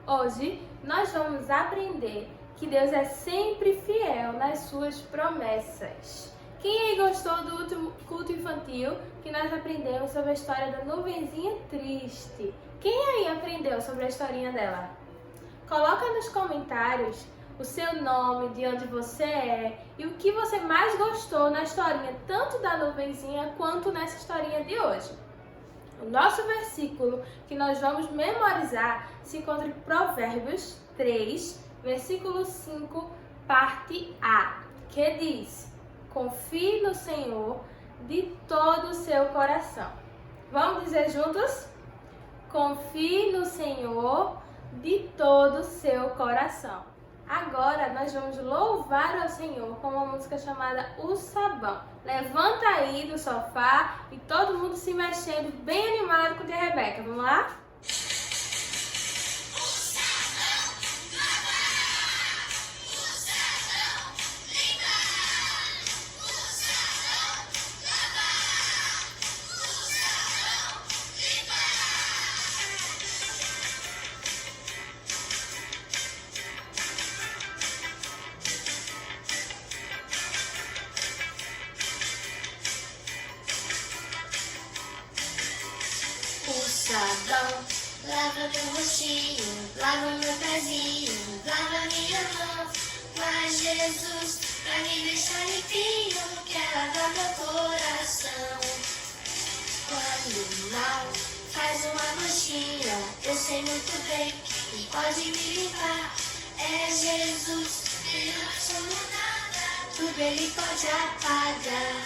Hoje nós vamos aprender que Deus é sempre fiel nas suas promessas. Quem aí gostou do último culto infantil que nós aprendemos sobre a história da nuvenzinha triste? Quem aí aprendeu sobre a historinha dela? Coloca nos comentários o seu nome, de onde você é e o que você mais gostou na historinha, tanto da nuvenzinha quanto nessa historinha de hoje. O nosso versículo que nós vamos memorizar se encontra em Provérbios 3, versículo 5, parte A, que diz: confie no Senhor de todo o seu coração. Vamos dizer juntos? Confie no Senhor de todo o seu coração. Agora nós vamos louvar ao Senhor com uma música chamada O Sabão. Levanta aí do sofá e todo mundo se mexendo bem animado com o de Rebeca. Vamos lá? O sabão lava meu rostinho, lava meu pezinho, lava minha mão. Mas Jesus, pra me deixar limpinho, quer lavar meu coração. Quando o mal faz uma manchinha, eu sei muito bem que pode me limpar. É Jesus, eu não sou nada, tudo Ele pode apagar.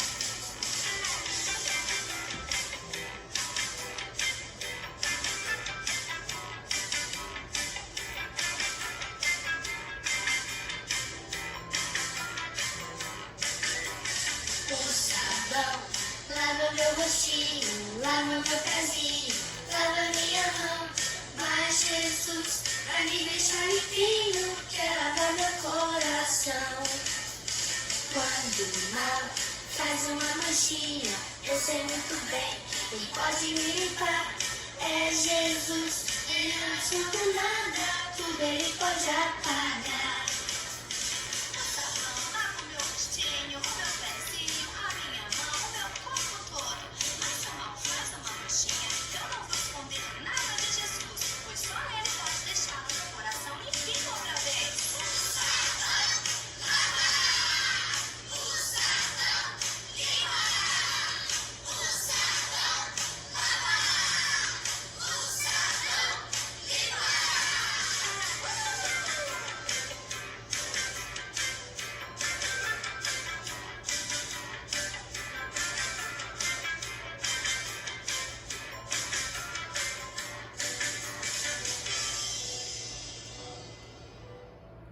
O sabão lava meu rostinho, lava meu pezinho, lava minha mão. Mas Jesus, pra me deixar limpinho, quer lavar meu coração. Quando o mal faz uma manchinha, eu sei muito bem, Ele pode me limpar. É Jesus, eu não sinto nada, tudo Ele pode apagar.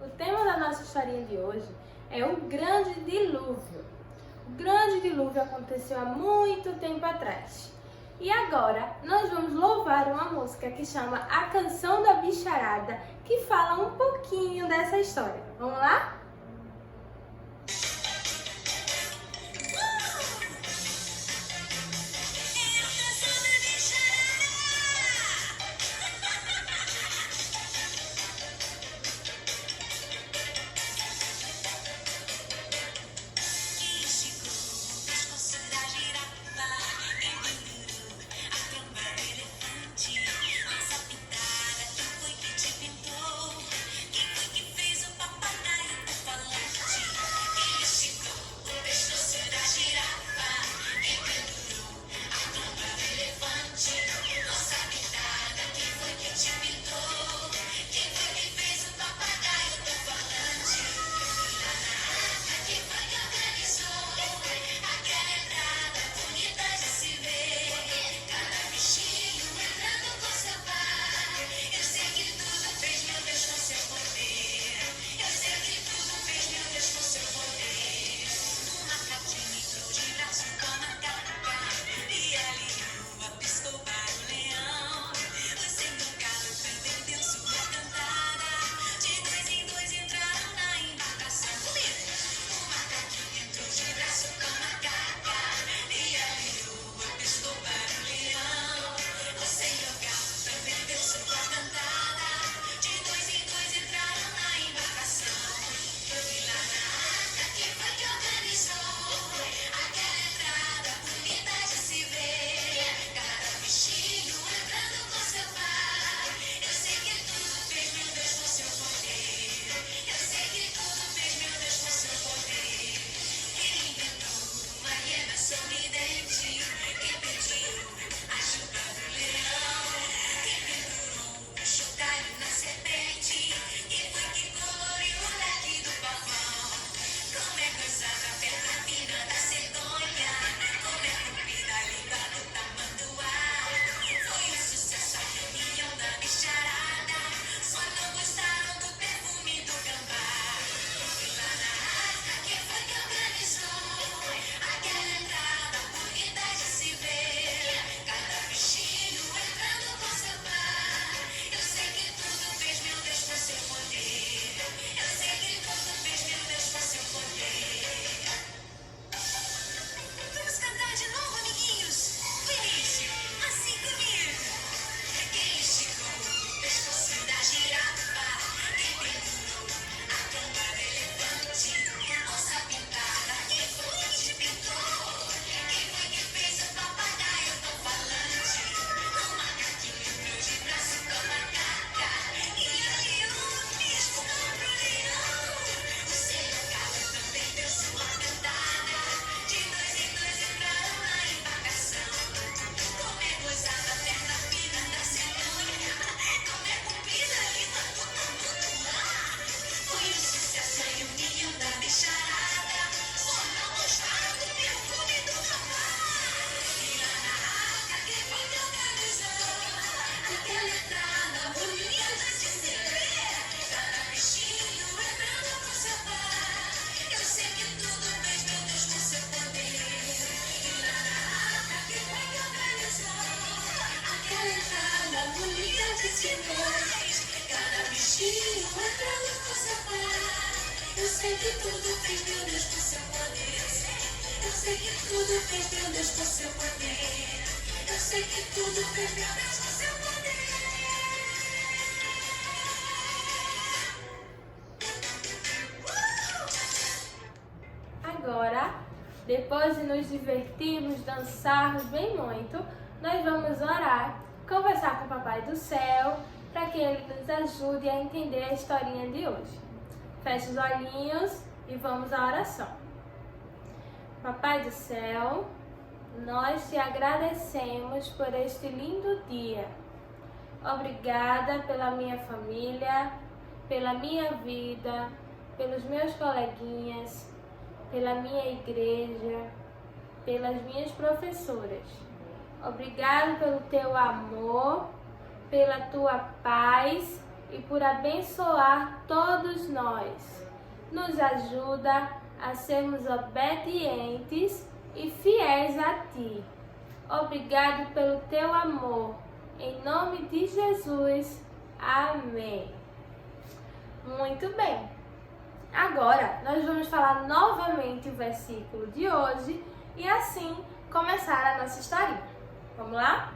O tema da nossa historinha de hoje é o Grande Dilúvio. O Grande Dilúvio aconteceu há muito tempo atrás. E agora nós vamos louvar uma música que chama A Canção da Bicharada, que fala um pouquinho dessa história. Vamos lá? Quem foi que te pintou? Quem foi que fez o papagaio? Senhor. Cada bichinho entrando com seu pai. Eu sei que tudo fez meu Deus com seu poder. Eu sei que tudo fez meu Deus com seu poder. Eu sei que tudo fez meu Deus com seu poder. Agora, depois de nos divertirmos, dançarmos bem muito, nós vamos orar, conversar com o Papai do Céu, para que Ele nos ajude a entender a historinha de hoje. Feche os olhinhos e vamos à oração. Papai do Céu, nós te agradecemos por este lindo dia. Obrigada pela minha família, pela minha vida, pelos meus coleguinhas, pela minha igreja, pelas minhas professoras. Obrigado pelo teu amor, pela tua paz e por abençoar todos nós. Nos ajuda a sermos obedientes e fiéis a ti. Obrigado pelo teu amor. Em nome de Jesus. Amém. Muito bem. Agora, nós vamos falar novamente o versículo de hoje e assim começar a nossa historinha. Vamos lá?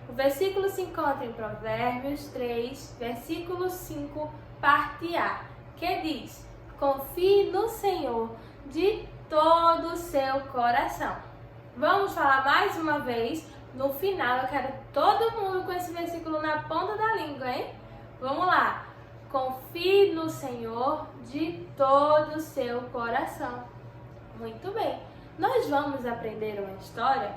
O versículo se encontra em Provérbios 3, versículo 5, parte A, que diz: confie no Senhor de todo o seu coração. Vamos falar mais uma vez. No final, eu quero todo mundo com esse versículo na ponta da língua, hein? Vamos lá. Confie no Senhor de todo o seu coração. Muito bem. Nós vamos aprender uma história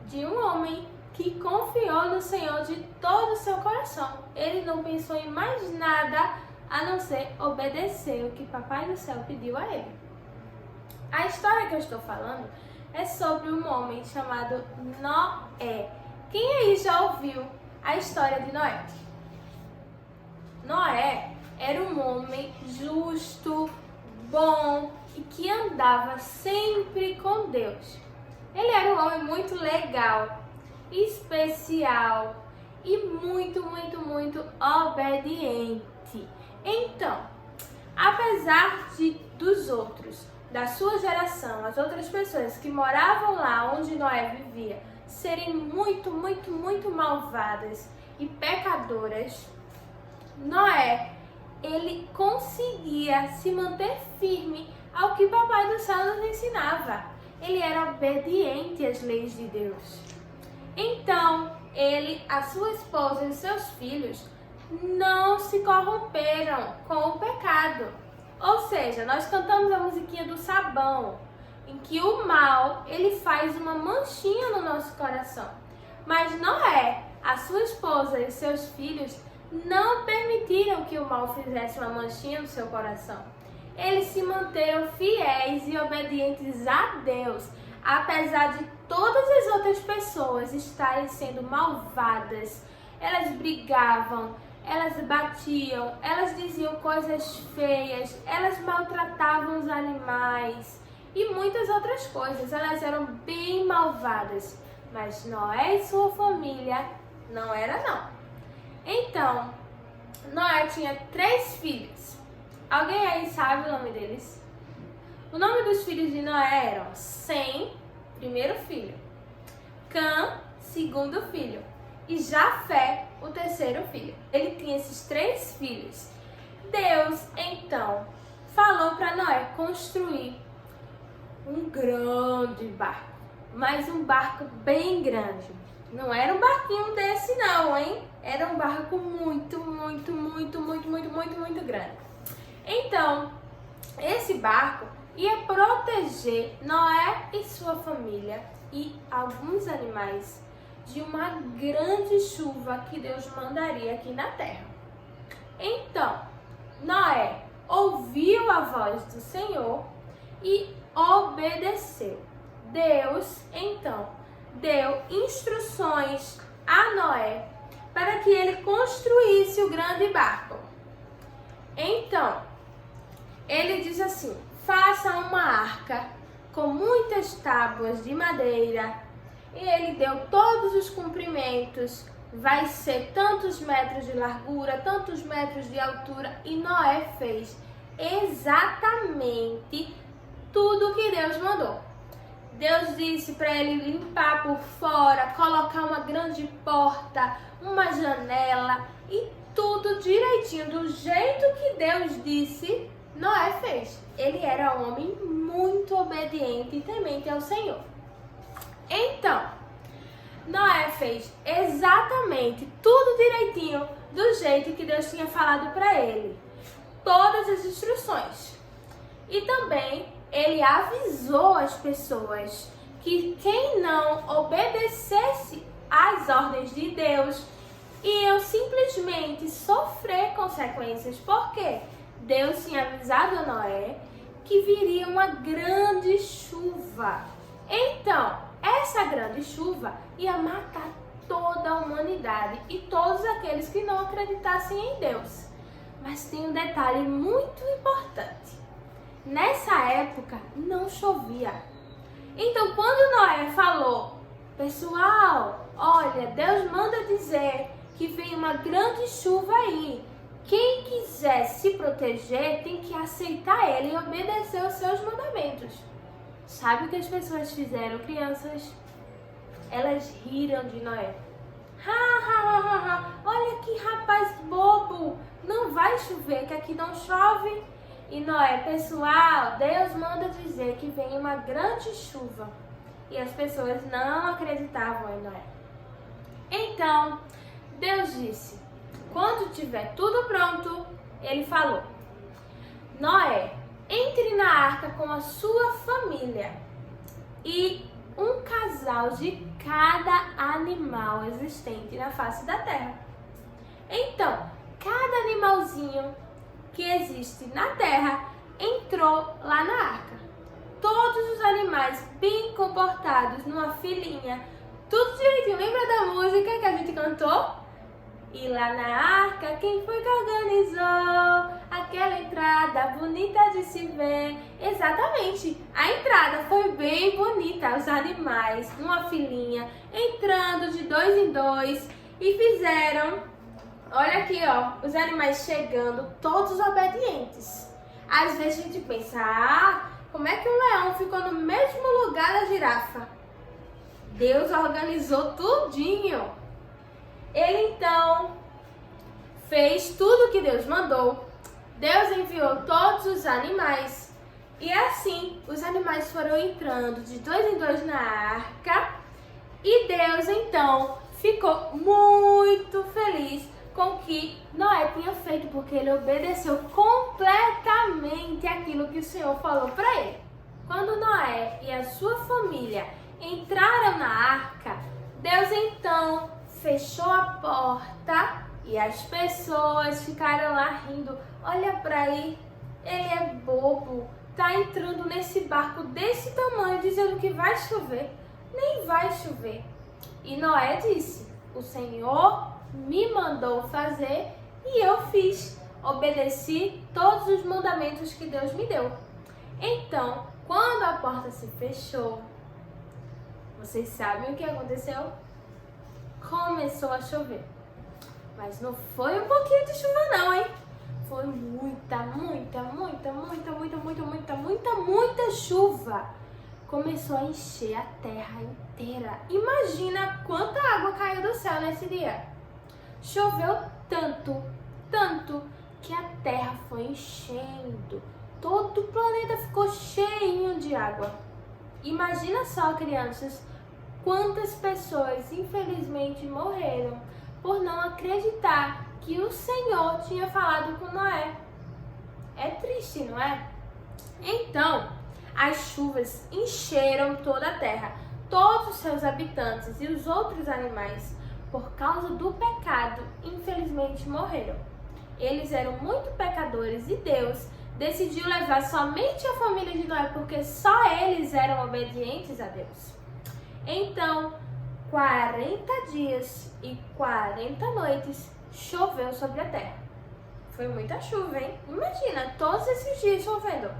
de um homem que confiou no Senhor de todo o seu coração. Ele não pensou em mais nada a não ser obedecer o que Papai do Céu pediu a ele. A história que eu estou falando é sobre um homem chamado Noé. Quem aí já ouviu a história de Noé? Noé era um homem justo, bom e que andava sempre com Deus. Ele era um homem muito legal, especial e muito obediente. Então, apesar dos outros, da sua geração, as outras pessoas que moravam lá onde Noé vivia, serem muito malvadas e pecadoras, Noé, ele conseguia se manter firme ao que Papai do Céu nos ensinava. Ele era obediente às leis de Deus. Então, ele, a sua esposa e seus filhos não se corromperam com o pecado. Ou seja, nós cantamos a musiquinha do sabão, em que o mal, ele faz uma manchinha no nosso coração. Mas Noé, a sua esposa e seus filhos não permitiram que o mal fizesse uma manchinha no seu coração. Eles se manteram fiéis e obedientes a Deus, apesar de todas as outras pessoas estarem sendo malvadas. Elas brigavam, elas batiam, elas diziam coisas feias, elas maltratavam os animais e muitas outras coisas. Elas eram bem malvadas, mas Noé e sua família não era não. Então, Noé tinha 3 filhos. Alguém aí sabe o nome deles? O nome dos filhos de Noé eram Sem, primeiro filho, Cã, segundo filho, e Jafé, o terceiro filho. Ele tinha esses 3 filhos. Deus, então, falou para Noé construir um grande barco, mas um barco bem grande. Não era um barquinho desse não, hein? Era um barco muito grande. Então, esse barco ia proteger Noé e sua família e alguns animais de uma grande chuva que Deus mandaria aqui na terra. Então, Noé ouviu a voz do Senhor e obedeceu. Deus, então, deu instruções a Noé para que ele construísse o grande barco. Então, ele diz assim: faça uma arca com muitas tábuas de madeira. E ele deu todos os comprimentos, vai ser tantos metros de largura, tantos metros de altura. E Noé fez exatamente tudo que Deus mandou. Deus disse para ele limpar por fora, colocar uma grande porta, uma janela e tudo direitinho, do jeito que Deus disse, Noé fez. Ele era um homem muito obediente e temente ao Senhor. Então, Noé fez exatamente tudo direitinho, do jeito que Deus tinha falado para ele. Todas as instruções. E também ele avisou as pessoas que quem não obedecesse às ordens de Deus iam simplesmente sofrer consequências. Porque Deus tinha avisado a Noé que viria uma grande chuva. Então, essa grande chuva ia matar toda a humanidade e todos aqueles que não acreditassem em Deus. Mas tem um detalhe muito importante. Nessa época não chovia. Então, quando Noé falou, pessoal, olha, Deus manda dizer que vem uma grande chuva aí. Quem quiser se proteger tem que aceitar ele e obedecer os seus mandamentos. Sabe o que as pessoas fizeram, crianças? Elas riram de Noé. Olha que rapaz bobo, não vai chover, que aqui não chove. E Noé, pessoal, Deus manda dizer que vem uma grande chuva. E as pessoas não acreditavam em Noé. Então, Deus disse, quando tiver tudo pronto, ele falou, Noé, entre na arca com a sua família e um casal de cada animal existente na face da terra. Então, cada animalzinho que existe na terra entrou lá na arca. Todos os animais bem comportados, numa filinha, tudo direitinho. Lembra da música que a gente cantou? E lá na arca, quem foi que organizou aquela entrada bonita de se ver? Exatamente, a entrada foi bem bonita, os animais numa filinha, entrando de 2 em 2 e fizeram, olha aqui ó, os animais chegando, todos obedientes. Às vezes a gente pensa, como é que o leão ficou no mesmo lugar da girafa? Deus organizou tudinho. Ele então fez tudo que Deus mandou. Deus enviou todos os animais. E assim, os animais foram entrando de 2 em 2 na arca. E Deus então ficou muito feliz com o que Noé tinha feito, porque ele obedeceu completamente aquilo que o Senhor falou para ele. Quando Noé e a sua família entraram na arca, Deus então fechou a porta e as pessoas ficaram lá rindo. Olha pra aí, ele é bobo, tá entrando nesse barco desse tamanho dizendo que vai chover. Nem vai chover. E Noé disse, o Senhor me mandou fazer e eu fiz. Obedeci todos os mandamentos que Deus me deu. Então, quando a porta se fechou, vocês sabem o que aconteceu? Começou a chover. Mas não foi um pouquinho de chuva não, hein? Foi muita chuva. Começou a encher a terra inteira. Imagina quanta água caiu do céu nesse dia. Choveu tanto que a terra foi enchendo. Todo o planeta ficou cheinho de água. Imagina só, crianças, quantas pessoas infelizmente morreram por não acreditar que o Senhor tinha falado com Noé. É triste, não é? Então, as chuvas encheram toda a terra, todos os seus habitantes e os outros animais, por causa do pecado, infelizmente morreram. Eles eram muito pecadores e Deus decidiu levar somente a família de Noé, porque só eles eram obedientes a Deus. Então, 40 dias e 40 noites choveu sobre a terra. Foi muita chuva, hein? Imagina, todos esses dias chovendo.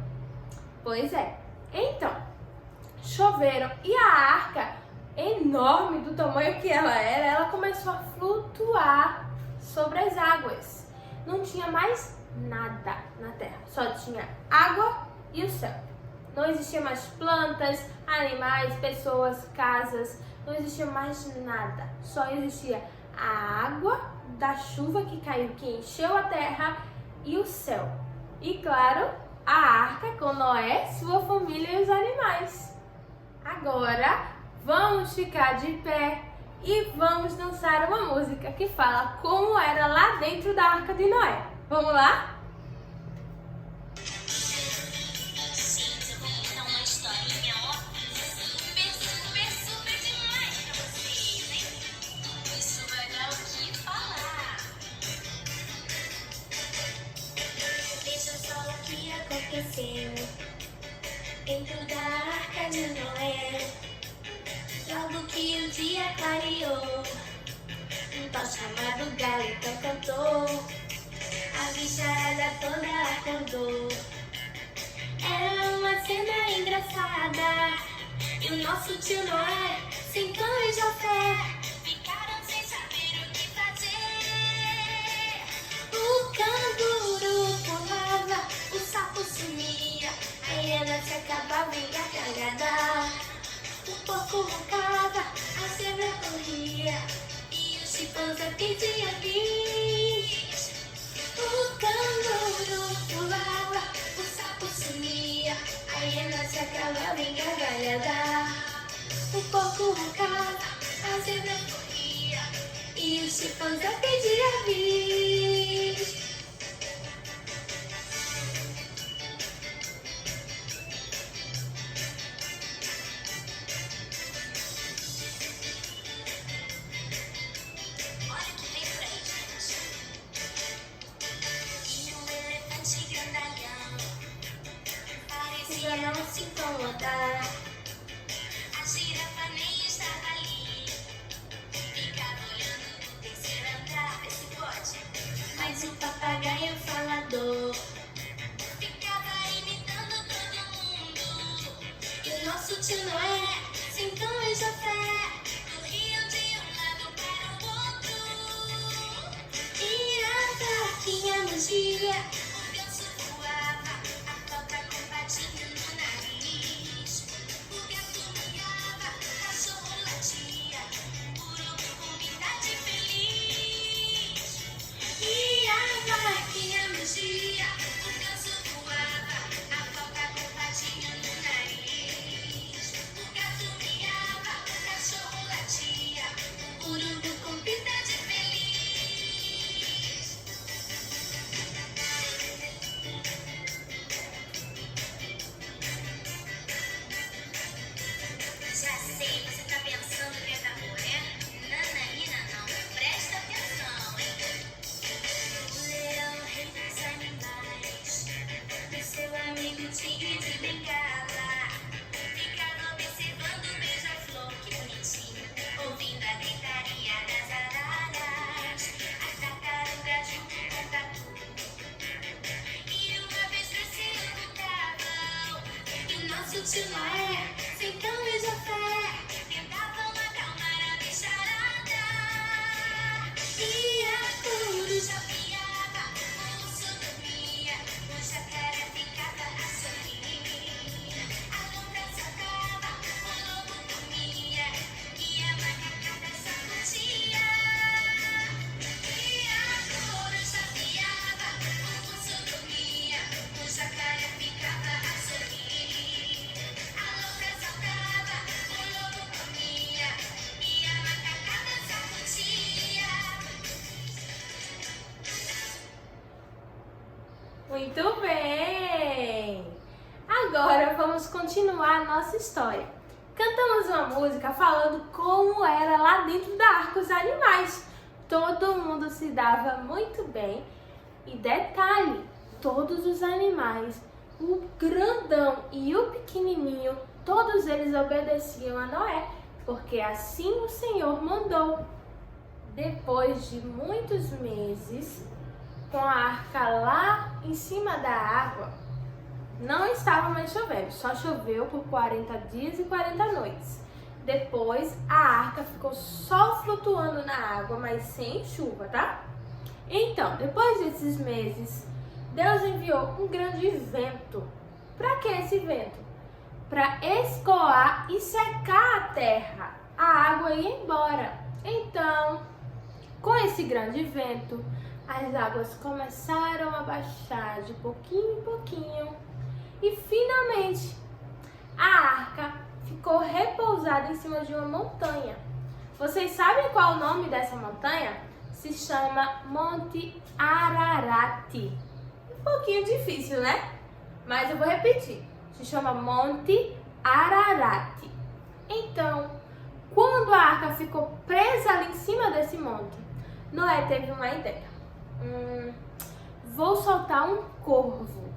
Pois é. Então, choveram e a arca enorme do tamanho que ela começou a flutuar sobre as águas. Não tinha mais nada na terra, só tinha água e o céu. Não existia mais plantas, animais, pessoas, casas, não existia mais nada. Só existia a água da chuva que caiu, que encheu a terra, e o céu. E claro, a arca com Noé, sua família e os animais. Agora vamos ficar de pé e vamos dançar uma música que fala como era lá dentro da arca de Noé. Vamos lá? Dentro da arca de Noé, logo que o dia clareou, um tal chamado Galetão cantou, a bicharada toda acordou. Era uma cena engraçada, e o nosso tio Noé, sem cão e Jafé, ficaram sem saber o que fazer. O canguru pulava, o sapo sumia, a hiena se acabava em gargalhada, o porco roncava, a zebra corria e o chimpanzé pedia bis. O canguru pulava, o sapo sumia, a hiena se acabava em gargalhada, o porco roncava, a zebra corria e o chimpanzé pedia bis. Não se incomodar, a girafa nem estava ali, ficava olhando do terceiro andar, vê se pode. Mas o papagaio falador ficava imitando todo mundo, e o nosso tio Noé, sem cão e Jafé, corriam de um lado para o outro, e a vaquinha mugia, o ganso voava, a foca com patinho no nariz, o gato miava, o cachorro latia, o urubu com idade feliz. E a vaquinha mugia, o ganso voava, a foca com patinho no nariz, o gato miava, o cachorro latia, o urubu com idade feliz. Já sei, você tá pensando que é amor, né? Nananina não, presta atenção, hein? O leão, rei dos animais, e seu amigo tigre de bengala, ficava observando o beija-flor, que bonitinho, ouvindo a gritaria das araras, as tartarugas junto com o tatu, e uma vez se ocultavam, e o nosso tio Noé, sem cão e Jafé, tentavam acalmar a bicharada. E a coruja piava, o urso dormia, o jacaré ficava a sorrir, a loura saltava, o lobo comia, e a macacada sacudia. E a coruja piava, o urso dormia, o jacaré ficava a sorrir, a loura saltava, o lobo comia, e a macacada sacudia. Muito bem! Agora vamos continuar a nossa história. Cantamos uma música falando como era lá dentro da arca os animais. Todo mundo se dava muito bem. E detalhe, todos os animais, o grandão e o pequenininho, todos eles obedeciam a Noé, porque assim o Senhor mandou. Depois de muitos meses, com a arca lá em cima da água, não estava mais chovendo, só choveu por 40 dias e 40 noites. Depois a arca ficou só flutuando na água, mas sem chuva, tá? Então, depois desses meses, Deus enviou um grande vento. Para que esse vento? Para escoar e secar a terra. A água ia embora. Então, com esse grande vento, as águas começaram a baixar de pouquinho em pouquinho. E finalmente, a arca ficou repousada em cima de uma montanha. Vocês sabem qual é o nome dessa montanha? Se chama Monte Ararat. Um pouquinho difícil, né? Mas eu vou repetir. Se chama Monte Ararat. Então, quando a arca ficou presa ali em cima desse monte, Noé teve uma ideia. Vou soltar um corvo.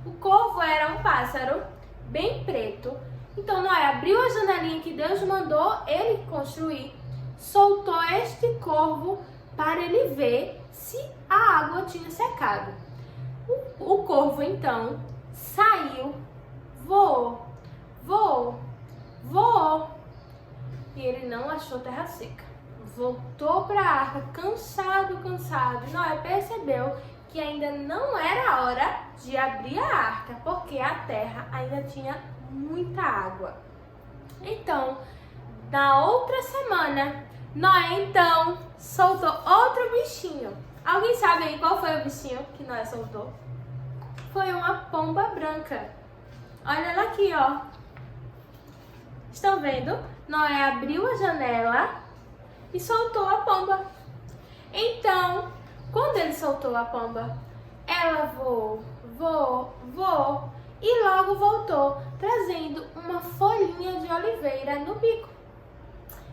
O corvo era um pássaro bem preto. Então Noé abriu a janelinha que Deus mandou ele construir, soltou este corvo para ele ver se a água tinha secado. O corvo então saiu, voou, e ele não achou terra seca. Voltou para a arca cansado. E Noé percebeu que ainda não era a hora de abrir a arca, porque a terra ainda tinha muita água. Então, na outra semana, Noé então soltou outro bichinho. Alguém sabe aí qual foi o bichinho que Noé soltou? Foi uma pomba branca. Olha ela aqui, ó. Estão vendo? Noé abriu a janela e soltou a pomba. Então, quando ele soltou a pomba, ela voou e logo voltou, trazendo uma folhinha de oliveira no bico.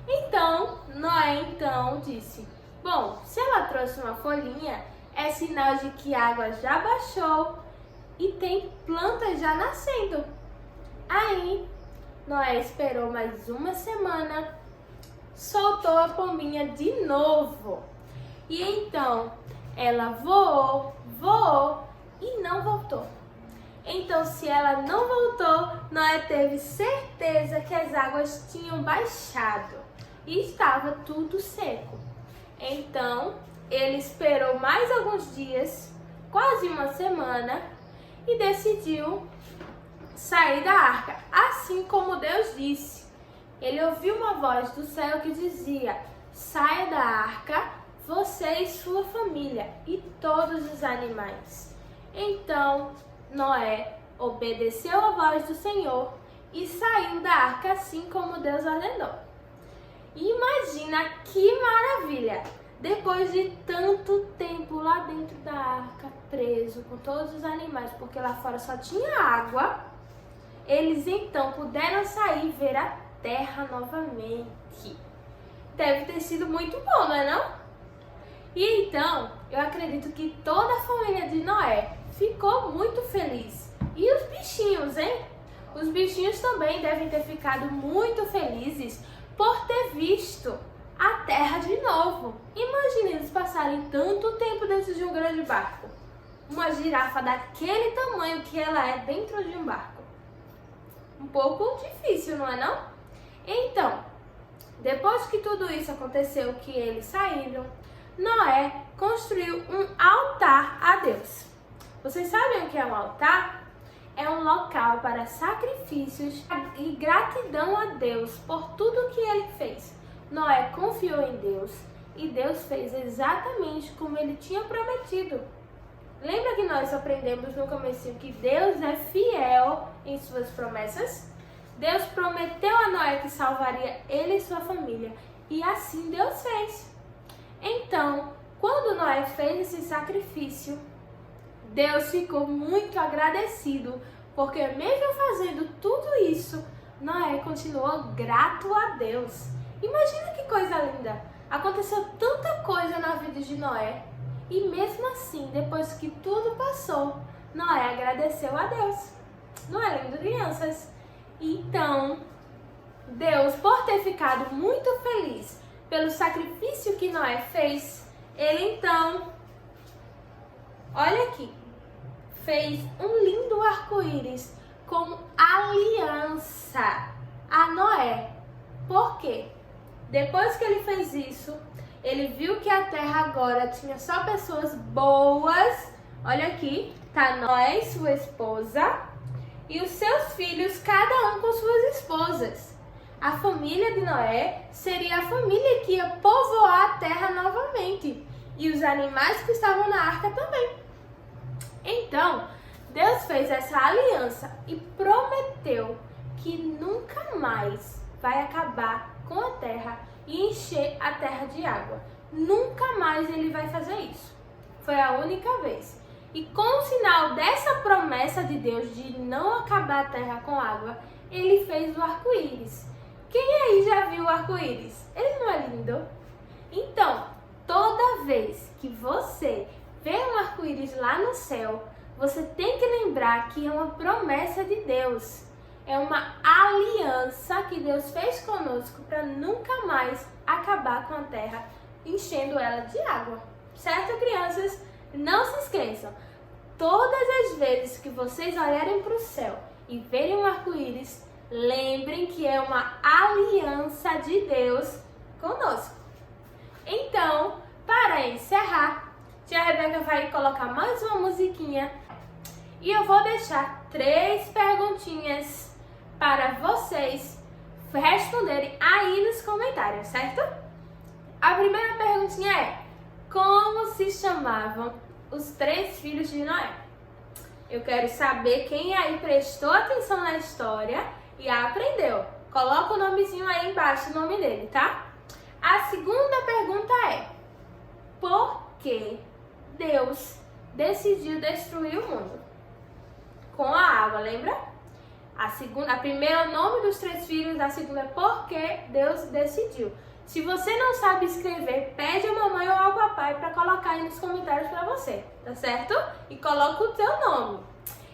Então, Noé disse: bom, se ela trouxe uma folhinha, é sinal de que a água já baixou e tem plantas já nascendo. Aí, Noé esperou mais uma semana, soltou a pombinha de novo. E então, ela voou e não voltou. Então, se ela não voltou, Noé teve certeza que as águas tinham baixado e estava tudo seco. Então, ele esperou mais alguns dias, quase uma semana, e decidiu sair da arca, assim como Deus disse. Ele ouviu uma voz do céu que dizia: saia da arca, você e sua família e todos os animais. Então, Noé obedeceu a voz do Senhor e saiu da arca assim como Deus ordenou. Imagina que maravilha! Depois de tanto tempo lá dentro da arca, preso com todos os animais, porque lá fora só tinha água, eles então puderam sair e ver a terra novamente. Deve ter sido muito bom, não é não? E então, eu acredito que toda a família de Noé ficou muito feliz. E os bichinhos, hein? Os bichinhos também devem ter ficado muito felizes por ter visto a terra de novo. Imagine eles passarem tanto tempo dentro de um grande barco. Uma girafa daquele tamanho que ela é dentro de um barco. Um pouco difícil, não é não? Então, depois que tudo isso aconteceu, que eles saíram, Noé construiu um altar a Deus. Vocês sabem o que é um altar? É um local para sacrifícios e gratidão a Deus por tudo que ele fez. Noé confiou em Deus e Deus fez exatamente como ele tinha prometido. Lembra que nós aprendemos no comecinho que Deus é fiel em suas promessas? Deus prometeu a Noé que salvaria ele e sua família, e assim Deus fez. Então, quando Noé fez esse sacrifício, Deus ficou muito agradecido, porque mesmo fazendo tudo isso, Noé continuou grato a Deus. Imagina que coisa linda! Aconteceu tanta coisa na vida de Noé, e mesmo assim, depois que tudo passou, Noé agradeceu a Deus. Não é lindo, crianças? Então, Deus, por ter ficado muito feliz pelo sacrifício que Noé fez, ele então, olha aqui, fez um lindo arco-íris como aliança a Noé. Por quê? Depois que ele fez isso, ele viu que a terra agora tinha só pessoas boas. Olha aqui, tá Noé e sua esposa e os seus filhos, cada um com suas esposas. A família de Noé seria a família que ia povoar a terra novamente e os animais que estavam na arca também. Então, Deus fez essa aliança e prometeu que nunca mais vai acabar com a terra e encher a terra de água. Nunca mais ele vai fazer isso. Foi a única vez. E com o sinal dessa promessa de Deus de não acabar a terra com água, ele fez o arco-íris. Quem aí já viu o arco-íris? Ele não é lindo? Então, toda vez que você vê um arco-íris lá no céu, você tem que lembrar que é uma promessa de Deus. É uma aliança que Deus fez conosco para nunca mais acabar com a terra, enchendo ela de água. Certo, crianças? Não se esqueçam. Todas as vezes que vocês olharem para o céu e verem um arco-íris, lembrem que é uma aliança de Deus conosco. Então, para encerrar, tia Rebeca vai colocar mais uma musiquinha e eu vou deixar 3 perguntinhas para vocês responderem aí nos comentários, certo? A primeira perguntinha é: como se chamavam os 3 filhos de Noé? Eu quero saber quem aí prestou atenção na história e aprendeu. Coloca o nomezinho aí embaixo, o nome dele, tá? A segunda pergunta é: por que Deus decidiu destruir o mundo? Com a água, lembra? A primeira é o nome dos 3 filhos, a segunda é por que Deus decidiu. Se você não sabe escrever, pede a mamãe ou ao papai para colocar aí nos comentários para você, tá certo? E coloca o teu nome.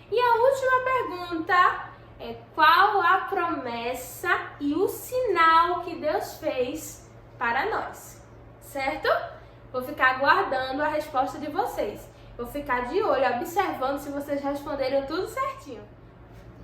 E a última pergunta é: qual a promessa e o sinal que Deus fez para nós, certo? Vou ficar aguardando a resposta de vocês. Vou ficar de olho, observando se vocês responderam tudo certinho.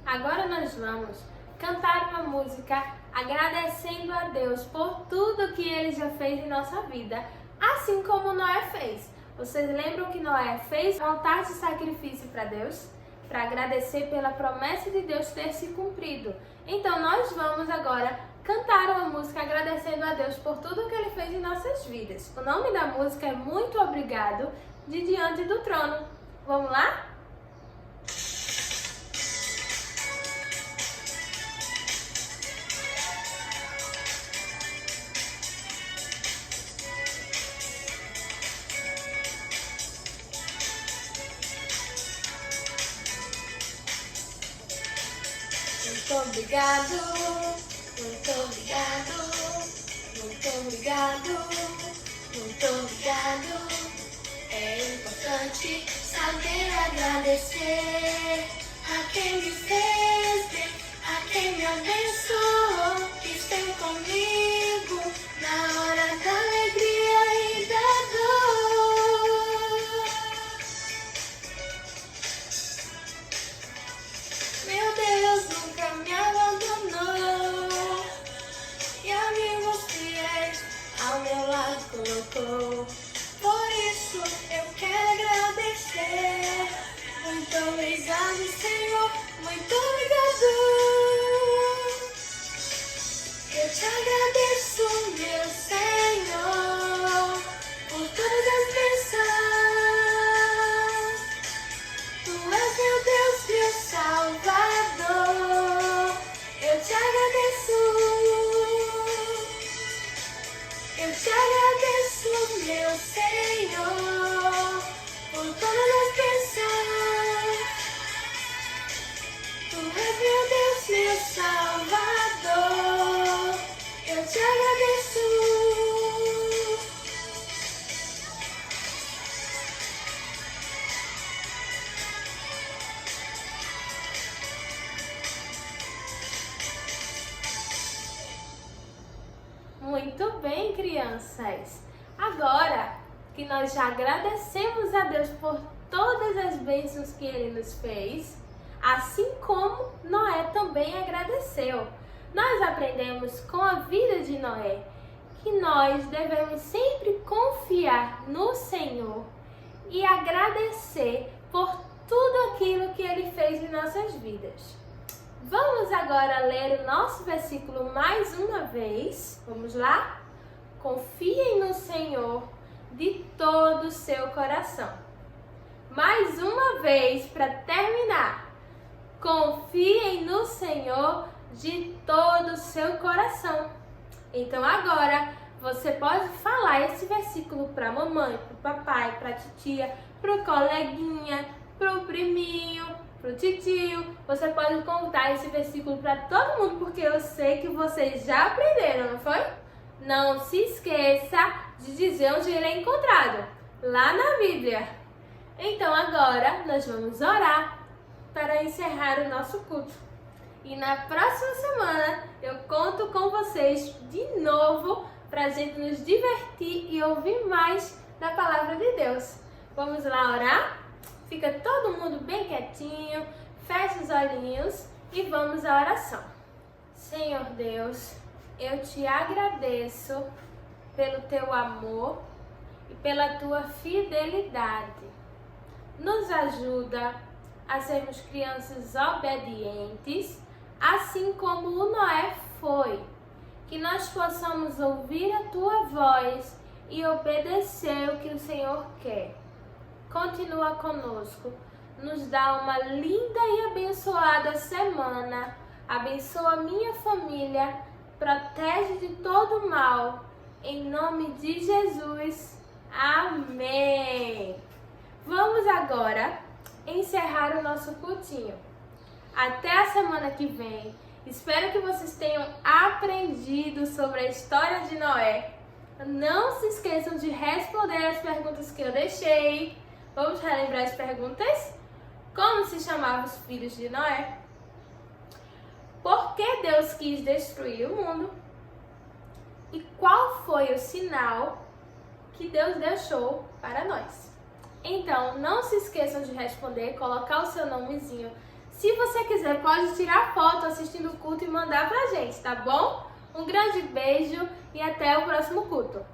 Agora nós vamos cantar uma música agradecendo a Deus por tudo que Ele já fez em nossa vida, assim como Noé fez. Vocês lembram que Noé fez um altar de sacrifício para Deus? Para agradecer pela promessa de Deus ter se cumprido. Então nós vamos agora cantar uma música agradecendo a Deus por tudo que Ele fez em nossas vidas. O nome da música é Muito Obrigado, de Diante do Trono. Vamos lá? Muito obrigado, muito obrigado, muito obrigado, muito obrigado. É importante saber agradecer a quem me fez bem, a quem me abençoou, que esteve comigo na hora da alegria e da dor. Meu Deus nunca me abandonou e amigos fiéis ao meu lado colocou. Por isso eu quero agradecer. Muito obrigado, Senhor, muito obrigado. Eu te agradeço, meu Senhor, por todas as bênçãos. Tu és meu Deus, meu Salvador. Eu te agradeço. Eu te agradeço, meu Senhor, por todas as bênçãos. Tu és meu Deus, meu Salvador. Eu te agradeço. Muito bem, crianças! Agora que nós já agradecemos a Deus por todas as bênçãos que Ele nos fez, assim como Noé também agradeceu. nós aprendemos com a vida de Noé que nós devemos sempre confiar no Senhor e agradecer por tudo aquilo que Ele fez em nossas vidas. Vamos agora ler o nosso versículo mais uma vez. Vamos lá? Confiem no Senhor de todo o seu coração. Mais uma vez, para terminar. Confiem no Senhor de todo o seu coração. Então agora você pode falar esse versículo para a mamãe, para o papai, para a titia, para o coleguinha, para o priminho, para o titio. Você pode contar esse versículo para todo mundo, porque eu sei que vocês já aprenderam, não foi? Não se esqueça de dizer onde ele é encontrado, lá na Bíblia. Então agora nós vamos orar para encerrar o nosso culto. E na próxima semana eu conto com vocês de novo para a gente nos divertir e ouvir mais da palavra de Deus. Vamos lá orar? Fica todo mundo bem quietinho, fecha os olhinhos e vamos à oração. Senhor Deus, eu te agradeço pelo teu amor e pela tua fidelidade. Nos ajuda a sermos crianças obedientes, assim como o Noé foi. Que nós possamos ouvir a tua voz e obedecer o que o Senhor quer. Continua conosco, nos dá uma linda e abençoada semana. Abençoa minha família, protege de todo mal. Em nome de Jesus. Amém. Vamos agora encerrar o nosso cultinho. Até a semana que vem. Espero que vocês tenham aprendido sobre a história de Noé. Não se esqueçam de responder as perguntas que eu deixei. Vamos relembrar as perguntas? Como se chamavam os filhos de Noé? Por que Deus quis destruir o mundo? E qual foi o sinal que Deus deixou para nós? Então, não se esqueçam de responder, colocar o seu nomezinho. Se você quiser, pode tirar foto assistindo o culto e mandar pra gente, tá bom? Um grande beijo e até o próximo culto.